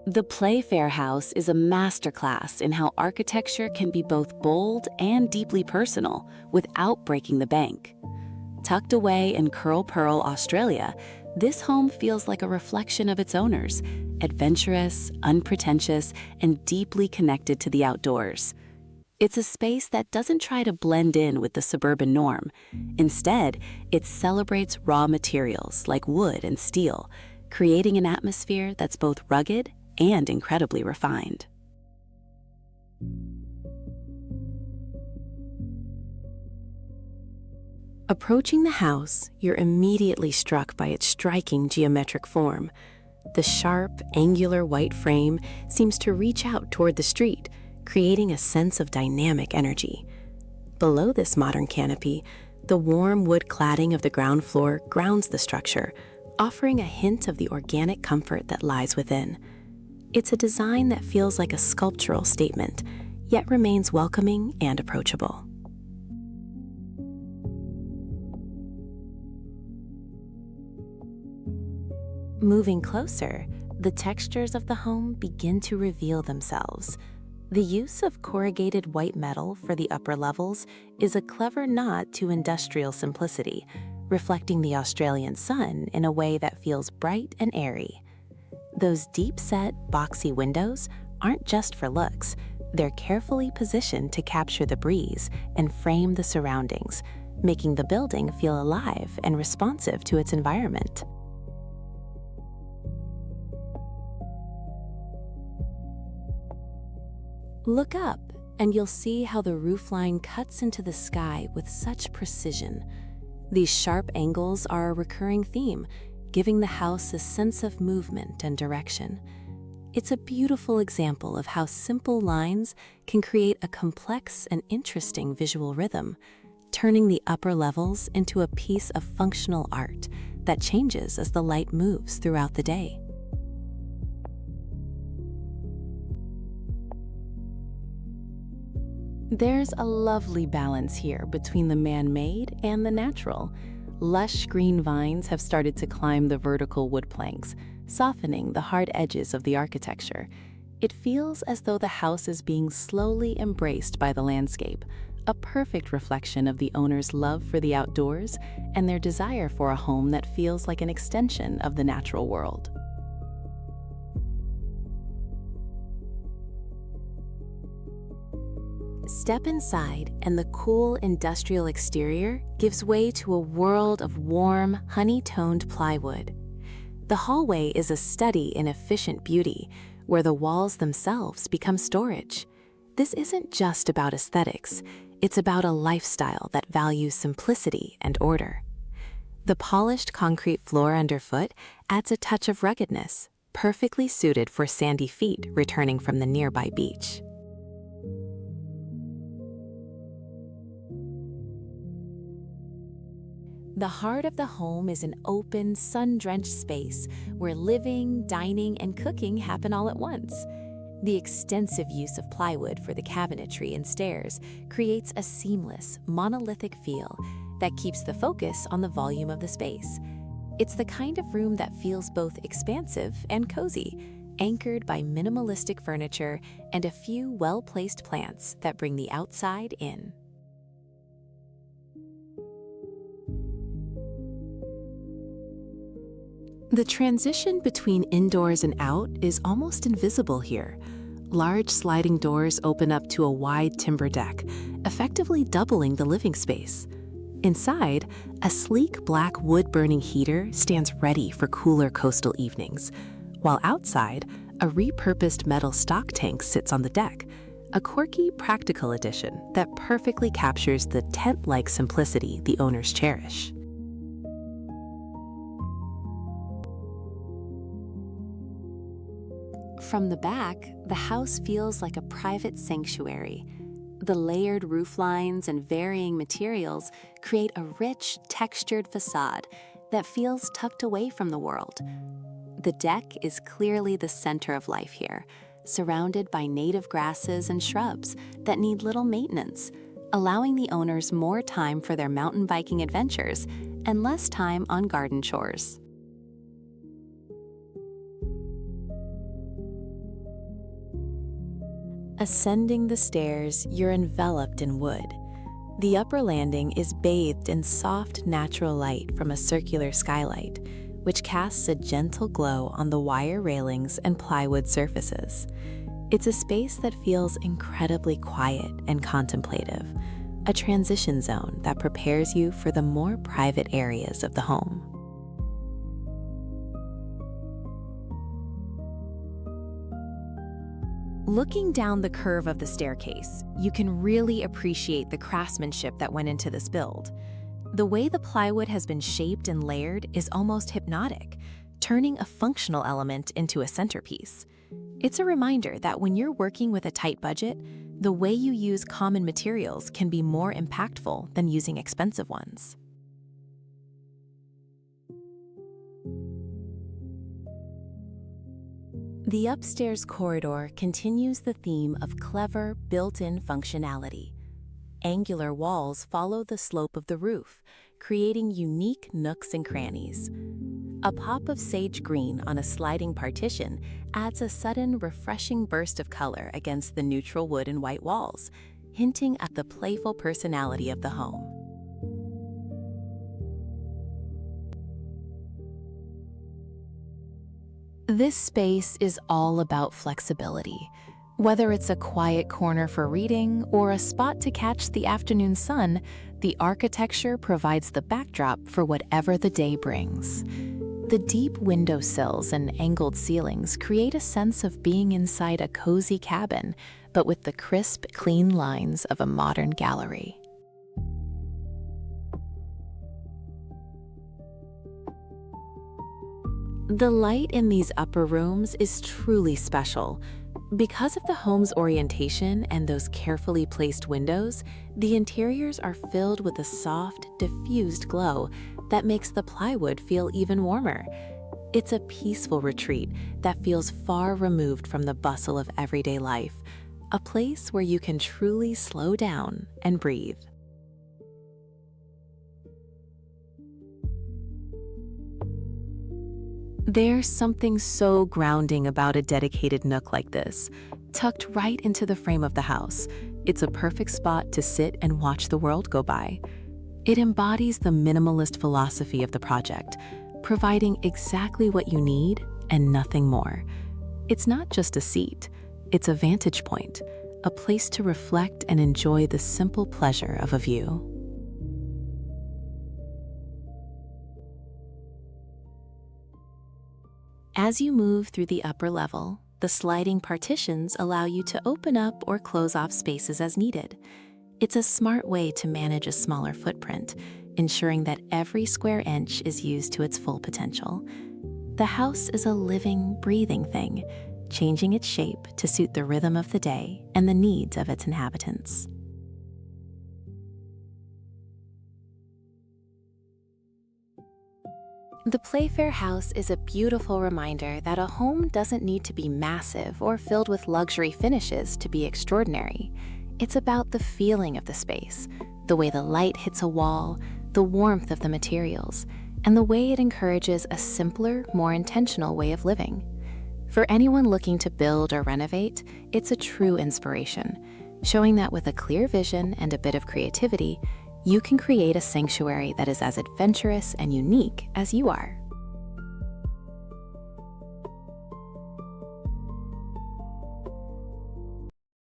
The Playfair House is a masterclass in how architecture can be both bold and deeply personal without breaking the bank. Tucked away in Curl Pearl, Australia, this home feels like a reflection of its owners, adventurous, unpretentious, and deeply connected to the outdoors. It's a space that doesn't try to blend in with the suburban norm. Instead, it celebrates raw materials like wood and steel, creating an atmosphere that's both rugged and incredibly refined. Approaching the house, you're immediately struck by its striking geometric form. The sharp, angular white frame seems to reach out toward the street, creating a sense of dynamic energy. Below this modern canopy, the warm wood cladding of the ground floor grounds the structure, offering a hint of the organic comfort that lies within. It's a design that feels like a sculptural statement, yet remains welcoming and approachable. Moving closer, the textures of the home begin to reveal themselves. The use of corrugated white metal for the upper levels is a clever nod to industrial simplicity, reflecting the Australian sun in a way that feels bright and airy. Those deep-set, boxy windows aren't just for looks. They're carefully positioned to capture the breeze and frame the surroundings, making the building feel alive and responsive to its environment. Look up, and you'll see how the roofline cuts into the sky with such precision. These sharp angles are a recurring theme, giving the house a sense of movement and direction. It's a beautiful example of how simple lines can create a complex and interesting visual rhythm, turning the upper levels into a piece of functional art that changes as the light moves throughout the day. There's a lovely balance here between the man-made and the natural. Lush green vines have started to climb the vertical wood planks, softening the hard edges of the architecture. It feels as though the house is being slowly embraced by the landscape, a perfect reflection of the owner's love for the outdoors and their desire for a home that feels like an extension of the natural world. Step inside, and the cool industrial exterior gives way to a world of warm, honey-toned plywood. The hallway is a study in efficient beauty, where the walls themselves become storage. This isn't just about aesthetics, it's about a lifestyle that values simplicity and order. The polished concrete floor underfoot adds a touch of ruggedness, perfectly suited for sandy feet returning from the nearby beach. The heart of the home is an open, sun-drenched space where living, dining, and cooking happen all at once. The extensive use of plywood for the cabinetry and stairs creates a seamless, monolithic feel that keeps the focus on the volume of the space. It's the kind of room that feels both expansive and cozy, anchored by minimalistic furniture and a few well-placed plants that bring the outside in. The transition between indoors and out is almost invisible here. Large sliding doors open up to a wide timber deck, effectively doubling the living space. Inside, a sleek black wood-burning heater stands ready for cooler coastal evenings, while outside, a repurposed metal stock tank sits on the deck, a quirky, practical addition that perfectly captures the tent-like simplicity the owners cherish. From the back, the house feels like a private sanctuary. The layered roof lines and varying materials create a rich, textured facade that feels tucked away from the world. The deck is clearly the center of life here, surrounded by native grasses and shrubs that need little maintenance, allowing the owners more time for their mountain biking adventures and less time on garden chores. Ascending the stairs, you're enveloped in wood. The upper landing is bathed in soft, natural light from a circular skylight, which casts a gentle glow on the wire railings and plywood surfaces. It's a space that feels incredibly quiet and contemplative, a transition zone that prepares you for the more private areas of the home. Looking down the curve of the staircase, you can really appreciate the craftsmanship that went into this build. The way the plywood has been shaped and layered is almost hypnotic, turning a functional element into a centerpiece. It's a reminder that when you're working with a tight budget, the way you use common materials can be more impactful than using expensive ones. The upstairs corridor continues the theme of clever, built-in functionality. Angular walls follow the slope of the roof, creating unique nooks and crannies. A pop of sage green on a sliding partition adds a sudden, refreshing burst of color against the neutral wood and white walls, hinting at the playful personality of the home. This space is all about flexibility. Whether it's a quiet corner for reading or a spot to catch the afternoon sun, the architecture provides the backdrop for whatever the day brings. The deep windowsills and angled ceilings create a sense of being inside a cozy cabin, but with the crisp, clean lines of a modern gallery. The light in these upper rooms is truly special. Because of the home's orientation and those carefully placed windows, the interiors are filled with a soft, diffused glow that makes the plywood feel even warmer. It's a peaceful retreat that feels far removed from the bustle of everyday life, a place where you can truly slow down and breathe. There's something so grounding about a dedicated nook like this, tucked right into the frame of the house. It's a perfect spot to sit and watch the world go by. It embodies the minimalist philosophy of the project, providing exactly what you need and nothing more. It's not just a seat, it's a vantage point, a place to reflect and enjoy the simple pleasure of a view. As you move through the upper level, the sliding partitions allow you to open up or close off spaces as needed. It's a smart way to manage a smaller footprint, ensuring that every square inch is used to its full potential. The house is a living, breathing thing, changing its shape to suit the rhythm of the day and the needs of its inhabitants. The Playfair House is a beautiful reminder that a home doesn't need to be massive or filled with luxury finishes to be extraordinary. It's about the feeling of the space, the way the light hits a wall, the warmth of the materials, and the way it encourages a simpler, more intentional way of living. For anyone looking to build or renovate, it's a true inspiration, showing that with a clear vision and a bit of creativity, you can create a sanctuary that is as adventurous and unique as you are.